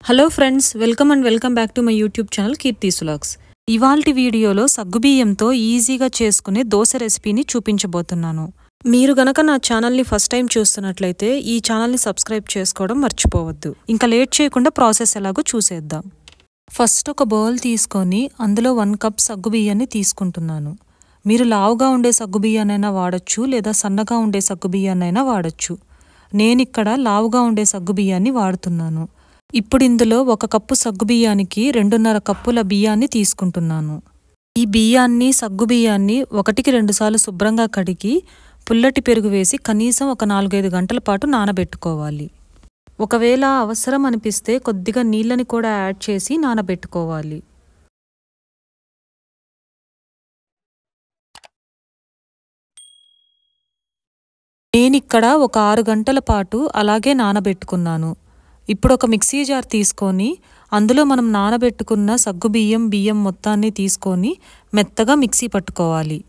Hello friends, welcome back to my YouTube channel Keerthi's vlogs. ఇవాల్టి వీడియోలో సగ్గుబియ్యంతో ఈజీగా చేసుకునే దోశ రెసిపీని చూపించబోతున్నాను. మీరు గనక నా ఛానల్ని ఫస్ట్ టైం చూస్తున్నట్లయితే ఈ ఛానల్ని సబ్స్క్రైబ్ చేసుకోవడం మర్చిపోవద్దు. ఇంకా లేట్ చేయకుండా ప్రాసెస్ ఎలాగో చూసేద్దాం. ఫస్ట్ ఒక బౌల్ తీసుకొని అందులో 1 కప్ సగ్గుబియ్యాన్ని తీసుకుంటున్నాను. మీరు లావుగా ఉండే సగ్గుబియ్యాన్నైనా వాడచ్చు, లేదా సన్నగా ఉండే సగ్గుబియ్యాన్నైనా వాడచ్చు. నేనిక్కడ లావుగా ఉండే సగ్గుబియ్యాన్ని వాడుతున్నాను. ఇప్పుడు ఇందులో 1 కప్పు సగ్గుబియ్యానికి 2.5 కప్పుల బియ్యాన్ని తీసుకుంటున్నాను. ఈ బియ్యాన్ని సగ్గుబియ్యాన్ని 1కి 2 సార్లు శుభ్రంగా కడిగి పుల్లటి పెరుగు వేసి కనీసం ఒక 4-5 గంటల పాటు నానబెట్టుకోవాలి. ఒకవేళ అవసరం అనిపిస్తే కొద్దిగా నీళ్ళని కూడా యాడ్ చేసి నానబెట్టుకోవాలి. నేనిక్కడ ఒక 6 గంటల పాటు అలాగే నానబెట్టుకున్నాను. ఇప్పుడు ఒక మిక్సీ జార్ తీసుకొని అందులో మనం నానబెట్టుకున్న బియ్యం మొత్తాన్ని తీసుకొని మెత్తగా మిక్సీ పట్టుకోవాలి.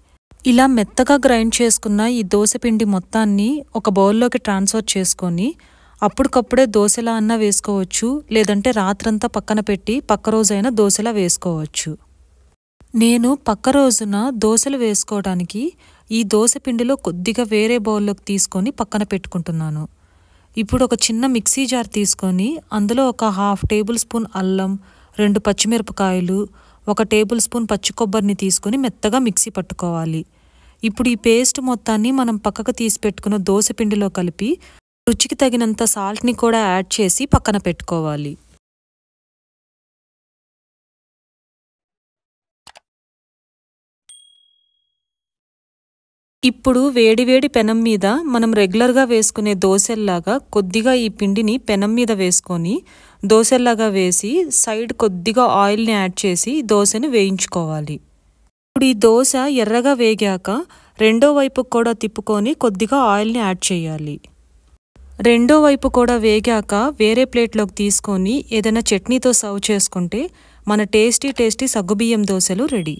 ఇలా మెత్తగా గ్రైండ్ చేసుకున్న ఈ దోశపిండి మొత్తాన్ని ఒక బౌల్లోకి ట్రాన్స్ఫర్ చేసుకొని అప్పటికప్పుడే దోశలా అన్నా వేసుకోవచ్చు, లేదంటే రాత్రంతా పక్కన పెట్టి పక్క రోజైనా దోశలా వేసుకోవచ్చు. నేను పక్క రోజున దోశలు వేసుకోవడానికి ఈ దోశపిండిలో కొద్దిగా వేరే బౌల్లోకి తీసుకొని పక్కన పెట్టుకుంటున్నాను. ఇప్పుడు ఒక చిన్న మిక్సీ జార్ తీసుకొని అందులో ఒక 1/2 టేబుల్ స్పూన్ అల్లం, 2 పచ్చిమిరపకాయలు, 1 టేబుల్ స్పూన్ పచ్చి కొబ్బరిని తీసుకొని మెత్తగా మిక్సీ పట్టుకోవాలి. ఇప్పుడు ఈ పేస్ట్ మొత్తాన్ని మనం పక్కకు తీసి పెట్టుకున్న దోశపిండిలో కలిపి రుచికి తగినంత సాల్ట్ని కూడా యాడ్ చేసి పక్కన పెట్టుకోవాలి. ఇప్పుడు వేడివేడి పెనం మీద మనం రెగ్యులర్గా వేసుకునే దోశల్లాగా కొద్దిగా ఈ పిండిని పెనం మీద వేసుకొని దోశల్లాగా వేసి సైడ్ కొద్దిగా ఆయిల్ని యాడ్ చేసి దోశని వేయించుకోవాలి. ఇప్పుడు ఈ దోశ ఎర్రగా వేగాక రెండో వైపు కూడా తిప్పుకొని కొద్దిగా ఆయిల్ని యాడ్ చేయాలి. రెండో వైపు కూడా వేగాక వేరే ప్లేట్లోకి తీసుకొని ఏదైనా చట్నీతో సర్వ్ చేసుకుంటే మన టేస్టీ సగ్గుబియ్యం దోశలు రెడీ.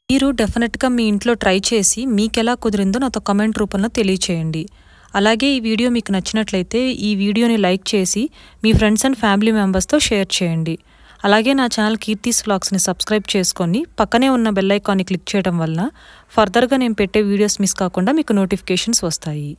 మీరు డెఫినెట్గా మీ ఇంట్లో ట్రై చేసి మీకెలా కుదిరిందో నాతో కమెంట్ రూపంలో తెలియచేయండి. అలాగే ఈ వీడియో మీకు నచ్చినట్లయితే ఈ వీడియోని లైక్ చేసి మీ ఫ్రెండ్స్ అండ్ ఫ్యామిలీ మెంబర్స్తో షేర్ చేయండి. అలాగే నా ఛానల్ కీర్తీస్ వ్లాగ్స్ని సబ్స్క్రైబ్ చేసుకొని పక్కనే ఉన్న బెల్ ఐకాన్ని క్లిక్ చేయడం వల్ల ఫర్దర్గా నేను పెట్టే వీడియోస్ మిస్ కాకుండా మీకు నోటిఫికేషన్స్ వస్తాయి.